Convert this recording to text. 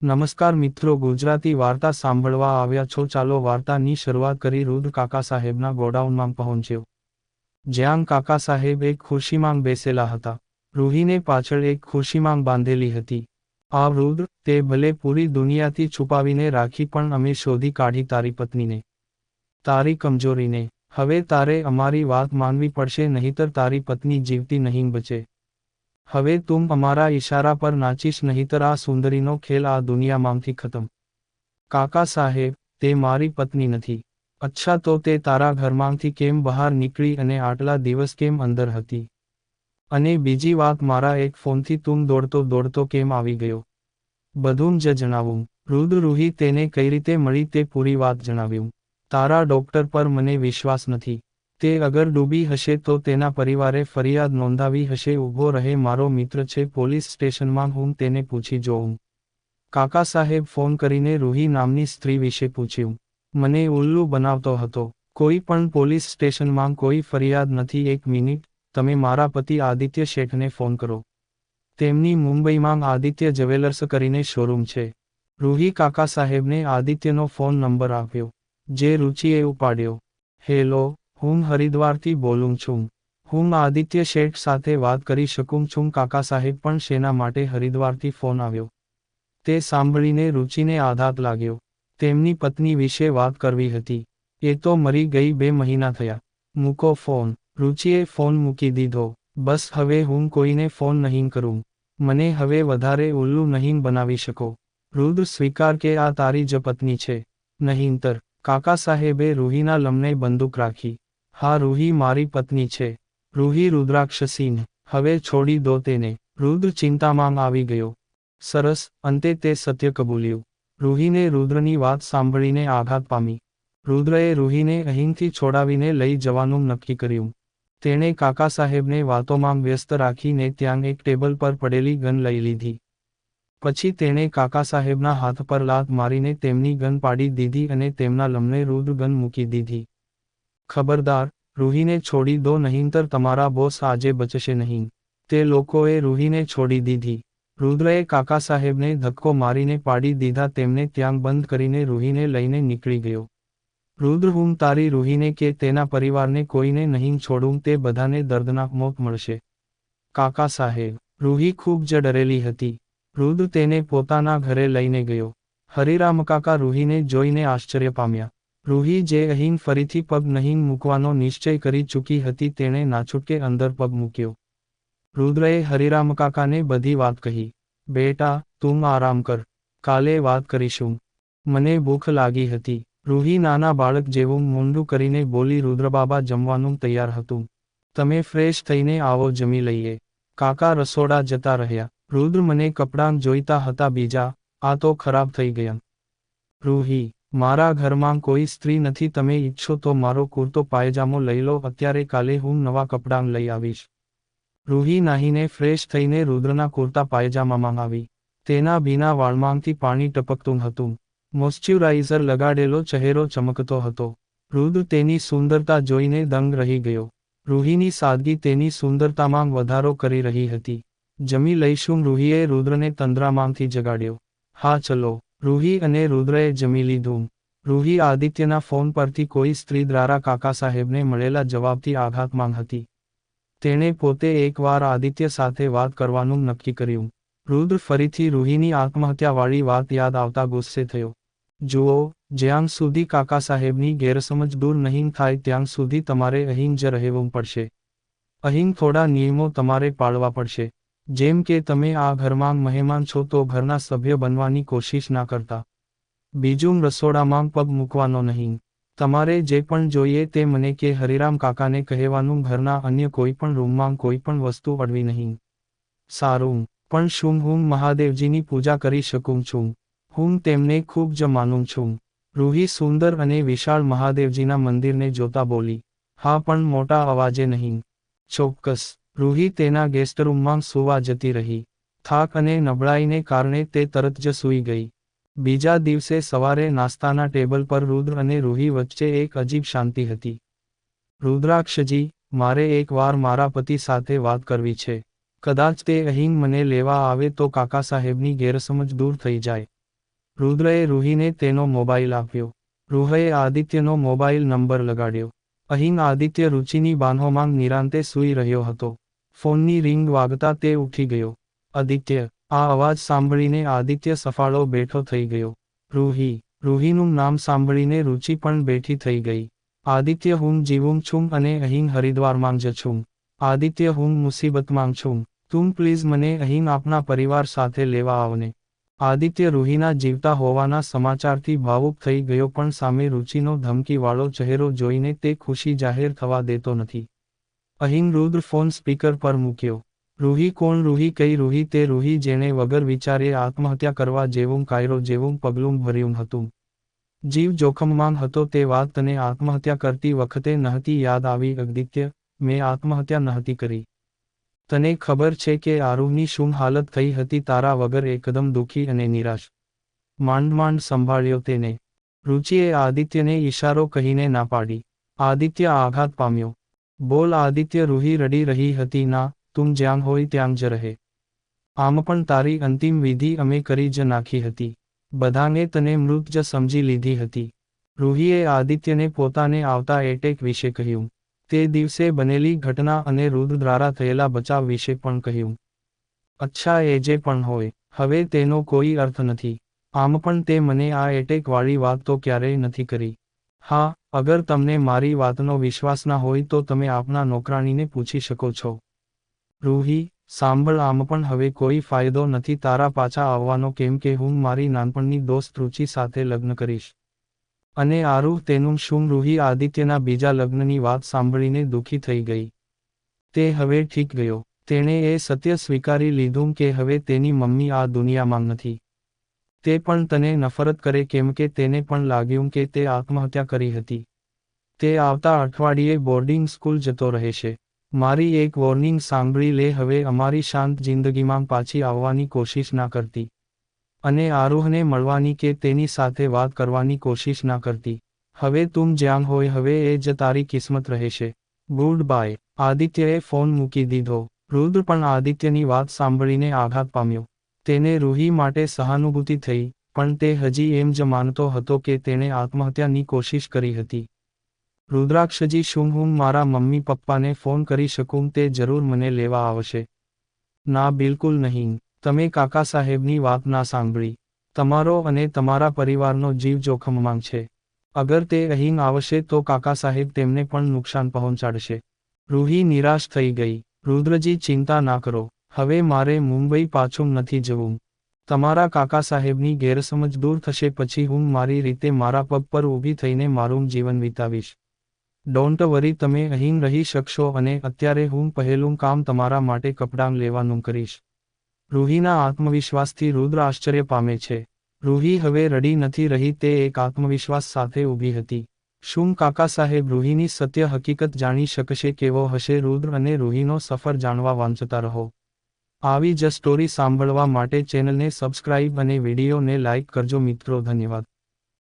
નમસ્કાર મિત્રો, ગુજરાતી વાર્તા સાંભળવા આવ્યા છો. ચાલો વાર્તાની શરૂઆત કરી. રુદ્ર કાકા સાહેબના ગોડાઉનમાં પહોંચ્યો, જ્યાં કાકા સાહેબ એક ખુરશીમાં બેસેલા હતા. રૂહીને પાછળ એક ખુરશીમાં બાંધેલી હતી. આ રુદ્ર, તે ભલે પૂરી દુનિયાથી છુપાવીને રાખી, પણ અમે શોધી કાઢી તારી પત્નીને, તારી કમજોરીને. હવે તારે અમારી વાત માનવી પડશે, નહીંતર તારી પત્ની જીવતી નહીં બચે. હવે તું અમારા ઈશારા પર નાચીશ, નહીંતર આ સુંદરીનો ખેલ આ દુનિયામાંથી ખતમ. કાકા સાહેબ, તે મારી પત્ની નથી. અચ્છા, તો તે તારા ઘરમાંથી કેમ બહાર નીકળી અને આટલા દિવસ કેમ અંદર હતી? અને બીજી વાત, મારા એક ફોનથી તું દોડતો દોડતો કેમ આવી ગયો? બધું જ જણાવું. રુદ્ર રૂહી તેને કઈ રીતે મળી તે પૂરી વાત જણાવ્યું. તારા ડોક્ટર પર મને વિશ્વાસ નથી. તે અગર ડૂબી હશે તો તેના પરિવારે ફરિયાદ નોંધાવી હશે. ઊભો રહે, મારો મિત્ર છે પોલીસ સ્ટેશનમાં, હું તેને પૂછી જોઉં. કાકા સાહેબ ફોન કરીને રૂહી નામની સ્ત્રી વિશે પૂછ્યું. મને ઉલ્લુ બનાવતો હતો. કોઈ પણ પોલીસ સ્ટેશનમાં કોઈ ફરિયાદ નથી. એક મિનિટ, તમે મારા પતિ આદિત્ય શેઠને ફોન કરો. તેમની મુંબઈમાં આદિત્ય જ્વેલર્સ કરીને શોરૂમ છે. રૂહી કાકા સાહેબને આદિત્યનો ફોન નંબર આપ્યો, જે રુચિએ ઉપાડ્યો. હેલો, હું હરિદ્વારથી બોલું છું. હું આદિત્ય શેઠ સાથે વાત કરી શકું છું? કાકા સાહેબ પણ શેના માટે હરિદ્વારથી ફોન આવ્યો તે સાંભળીને રુચિને આઘાત લાગ્યો. તેમની પત્ની વિશે વાત કરવી હતી. એ તો મરી ગઈ 2 મહિના થયા. મૂકો ફોન. રુચિએ ફોન મૂકી દીધો. બસ, હવે હું કોઈને ફોન નહીં કરું. મને હવે વધારે ઉલ્લુ નહીં બનાવી શકો. રુદ્ર, સ્વીકાર કે આ તારી જ પત્ની છે, નહીંતર. કાકા સાહેબે રૂહીના લમને બંદૂક રાખી. હા, રૂહી મારી પત્ની છે. રૂહી રુદ્રાક્ષસીન. હવે છોડી દો તેને. રુદ્ર ચિંતામાં આવી ગયો. સરસ, અંતે તે સત્ય કબૂલ્યું. રૂહીને રુદ્રની વાત સાંભળીને આઘાત પામી. રુદ્રએ રૂહીને અહીંથી છોડાવીને લઈ જવાનું નક્કી કર્યું. તેણે કાકા સાહેબને વાતોમાં વ્યસ્ત રાખીને ત્યાં એક ટેબલ પર પડેલી ગન લઈ લીધી. પછી તેણે કાકા સાહેબના હાથ પર લાત મારીને તેમની ગન પાડી દીધી અને તેમના લમને રુદ્ર ગન મૂકી દીધી. ખબરદાર, રૂહીને છોડી દો, નહીંતર તમારા બોસ આજે બચશે નહીં. તે લોકોએ રૂહીને છોડી દીધી. રુદ્રએ કાકા સાહેબને ધક્કો મારીને પાડી દીધા. તેમને ત્યાં બંધ કરીને રૂહીને લઈને નીકળી ગયો. રુદ્ર, હું તારી રૂહીને કે તેના પરિવારને કોઈને નહીં છોડું. તે બધાને દર્દનાક મોત મળશે. કાકા સાહેબ. રૂહી ખૂબ જ ડરેલી હતી. રુદ્ર તેને પોતાના ઘરે લઈને ગયો. હરિરામકાકા રૂહીને જોઈને આશ્ચર્ય પામ્યા. રૂહી, જે અહીં ફરીથી પગ નહીં મૂકવાનો નિશ્ચય કરી ચૂકી હતી, તેણે નાછૂટકે અંદર પગ મૂક્યો. રુદ્રએ હરિરામકાકાને બધી વાત કહી. બેટા, તું આરામ કર. કાલે વાત કરીશું. મને ભૂખ લાગી હતી. રૂહી નાના બાળક જેવું મોંઢું કરીને બોલી. રુદ્રબાબા જમવાનું તૈયાર હતું. તમે ફ્રેશ થઈને આવો, જમી લઈએ. કાકા રસોડા જતા રહ્યા. રુદ્ર, મને કપડાં જોઈતા હતા બીજા, આ તો ખરાબ થઈ ગયા. રૂહી, મારા ઘરમાં કોઈ સ્ત્રી નથી. તમે ઈચ્છો તો મારો કુર્તો પાયજામો લઈ લો અત્યારે, કાલે હું નવા કપડાં લઈ આવીશ. રૂહી નાહીને ફ્રેશ થઈને રુદ્રના કુર્તા પાયજામામાં આવી. તેના ભીના વાળમાંથી પાણી ટપકતું હતું. મોઇશ્ચરાઇઝર લગાડેલો ચહેરો ચમકતો હતો. રુદ્ર તેની સુંદરતા જોઈને દંગ રહી ગયો. રૂહીની સાદગી તેની સુંદરતામાં વધારો કરી રહી હતી. જમી લઈશું? રૂહીએ રુદ્રને તંદ્રામાંથી જગાડ્યો. હા ચલો. રૂહી અને રુદ્રએ જમી લીધું. રૂહી આદિત્યના ફોન પરથી કોઈ સ્ત્રી દ્વારા કાકા સાહેબને મળેલા જવાબથી આઘાતમાં હતી. તેણે પોતે એકવાર આદિત્ય સાથે વાત કરવાનું નક્કી કર્યું. રુદ્ર ફરીથી રૂહીની આત્મહત્યાવાળી વાત યાદ આવતા ગુસ્સે થયો. જુઓ, જ્યાં સુધી કાકા સાહેબની ગેરસમજ દૂર નહીં થાય ત્યાં સુધી તમારે અહીં જ રહેવું પડશે. અહીં થોડા નિયમો તમારે પાળવા પડશે. જેમ કે તમે આ ઘરમાં મહેમાન છો તો ઘરના સભ્ય બનવાની કોશિશ ના કરતા. બીજું, રસોડામાં પગ મૂકવાનો નહીં. તમારે જે પણ જોઈએ તે મને કે હરિરામ કાકાને કહેવાનું. ઘરના અન્ય કોઈ પણ રૂમમાં કોઈ પણ વસ્તુ અડવી નહીં. સારું, પણ શું હું મહાદેવજીની પૂજા કરી શકું છું? હું તેમને ખૂબ જ માનું છું. રૂહી સુંદર અને વિશાળ મહાદેવજીના મંદિરને જોતા બોલી. હા, પણ મોટા અવાજે નહીં. ચોક્કસ. રૂહી તેના ગેસ્ટરૂમમાં સૂવા જતી રહી. થાક અને નબળાઈને કારણે તે તરત જ સૂઈ ગઈ. બીજા દિવસે સવારે નાસ્તાના ટેબલ પર રુદ્ર અને રૂહી વચ્ચે એક અજીબ શાંતિ હતી. રુદ્રાક્ષજી, મારે એકવાર મારા પતિ સાથે વાત કરવી છે. કદાચ તે અહીં મને લેવા આવે તો કાકા સાહેબની ગેરસમજ દૂર થઈ જાય. રુદ્રએ રૂહીને તેનો મોબાઈલ આપ્યો. રૂહે આદિત્યનો મોબાઈલ નંબર લગાડ્યો. અહીં આદિત્ય રુચિની બાંહોમાં નિરાંતે સૂઈ રહ્યો હતો. ફોનની રિંગ વાગતા તે ઉઠી ગયો. આદિત્ય. આ અવાજ સાંભળીને આદિત્ય સફાળો બેઠો થઈ ગયો. રૂહી. રૂહીનું નામ સાંભળીને રુચિ પણ બેઠી થઈ ગઈ. આદિત્ય, હું જીવું છું અને અહીં હરિદ્વારમાં જ છું. આદિત્ય, હું મુસીબતમાં છું. તું પ્લીઝ મને અહીં આપના પરિવાર સાથે લેવા આવને. આદિત્ય રૂહીના જીવતા હોવાના સમાચારથી ભાવુક થઈ ગયો, પણ સામે રુચિનો ધમકીવાળો ચહેરો જોઈને તે ખુશી જાહેર થવા દેતો નથી. અહીં રુદ્ર ફોન સ્પીકર પર મૂક્યો. રૂહી કોણ? રૂહી કઈ રૂહી? તે રૂહી જેણે વગર વિચારે આત્મહત્યા કરવા જેવું કાયરો જેવું પગલું ભર્યું હતું. જીવ જોખમમાં હતો. તે વાત તને આત્મહત્યા કરતી વખતે નહોતી યાદ આવી? આદિત્ય, મેં આત્મહત્યા નહોતી કરી. તને ખબર છે કે આરુહની શું હાલત થઈ હતી તારા વગર? એકદમ દુઃખી અને નિરાશ. માંડ માંડ સંભાળ્યો તેને. રુચિએ આદિત્યને ઈશારો કહીને ના પાડી. આદિત્ય આઘાત પામ્યો. બોલ આદિત્ય. રૂહી રડી રહી હતી. ના, તું જ્યાં હોય ત્યાં જ રહે. આમ પણ તારી અંતિમ વિધિ અમે કરી જ નાખી હતી. બધાને તને મૃત જ સમજી લીધી હતી. રૂહીએ આદિત્યને પોતાને આવતા એટેક વિશે કહ્યું. તે દિવસે બનેલી ઘટના અને રુદ્ર દ્વારા થયેલા બચાવ વિશે પણ કહ્યું. અચ્છા, એ જે પણ હોય, હવે તેનો કોઈ અર્થ નથી. આમ પણ તે મને આ એટેકવાળી વાત તો ક્યારેય નથી કરી. હા, અગર તમને મારી વાતનો વિશ્વાસ ના હોય તો તમે આપના નોકરાણીને પૂછી શકો છો. રૂહી, સાંભળ, આમ પણ હવે કોઈ ફાયદો નથી તારા પાછા આવવાનો, કેમ કે હું મારી નાનપણની દોસ્ત રુચિ સાથે લગ્ન કરીશ. અને આરુહ, તેનું શું? રૂહી આદિત્યના બીજા લગ્નની વાત સાંભળીને દુઃખી થઈ ગઈ. તે હવે ઠીક ગયો. તેણે એ સત્ય સ્વીકારી લીધું કે હવે તેની મમ્મી આ દુનિયામાં નથી. તે પણ તને નફરત કરે કેમ કે તેને પણ લાગ્યું કે તે આત્મહત્યા કરી હતી. તે આવતા અઠવાડિયે બોર્ડિંગ સ્કૂલ જતો રહેશે. મારી એક વોર્નિંગ સાંભળી લે. હવે અમારી શાંત જિંદગીમાં પાછી આવવાની કોશિશ ના કરતી. અને આરુહને મળવાની કે તેની સાથે વાત કરવાની કોશિશ ના કરતી. હવે તું જ્યાં હોય હવે એ જ તારી કિસ્મત રહેશે. Good bye. આદિત્યએ ફોન મૂકી દીધો. રુદ્ર પણ આદિત્યની વાત સાંભળીને આઘાત પામ્યો. તેને રૂહી માટે સહાનુભૂતિ થઈ, પણ તે હજી એમ જ માનતો હતો કે તેણે આત્મહત્યાની કોશિશ કરી હતી. રુદ્રાક્ષજી, શું હું મારા મમ્મી પપ્પાને ફોન કરી શકું? તે જરૂર મને લેવા આવશે. ના, બિલકુલ નહીં. તમે કાકા સાહેબની વાત ના સાંભળી. તમારો અને તમારા પરિવારનો જીવ જોખમમાં છે. અગર તે અહીં આવશે તો કાકા સાહેબ તેમને પણ નુકસાન પહોંચાડશે. રૂહી નિરાશ થઈ ગઈ. રુદ્રજી, ચિંતા ના કરો. હવે મારે મુંબઈ પાછું નથી જવું. તમારા કાકા સાહેબની ગેરસમજ દૂર થશે પછી હું મારી રીતે મારા પગ પર ઊભી થઈને મારું જીવન વિતાવીશ. ડોન્ટ વરી, તમે અહીં રહી શકશો અને અત્યારે હું પહેલું કામ તમારા માટે કપડાં લેવાનું કરીશ. રૂહીના આત્મવિશ્વાસથી રુદ્ર આશ્ચર્ય પામે છે. રૂહી હવે રડી નથી રહી. તે એક આત્મવિશ્વાસ સાથે ઊભી હતી. શું કાકા સાહેબ રૂહીની સત્ય હકીકત જાણી શકશે? કેવો હશે રુદ્ર અને રૂહીનો સફર જાણવા વાંચતા રહો. આવી જ સ્ટોરી સાંભળવા માટે ચેનલને સબસ્ક્રાઇબ અને વિડીયોને લાઇક કરજો મિત્રો. ધન્યવાદ.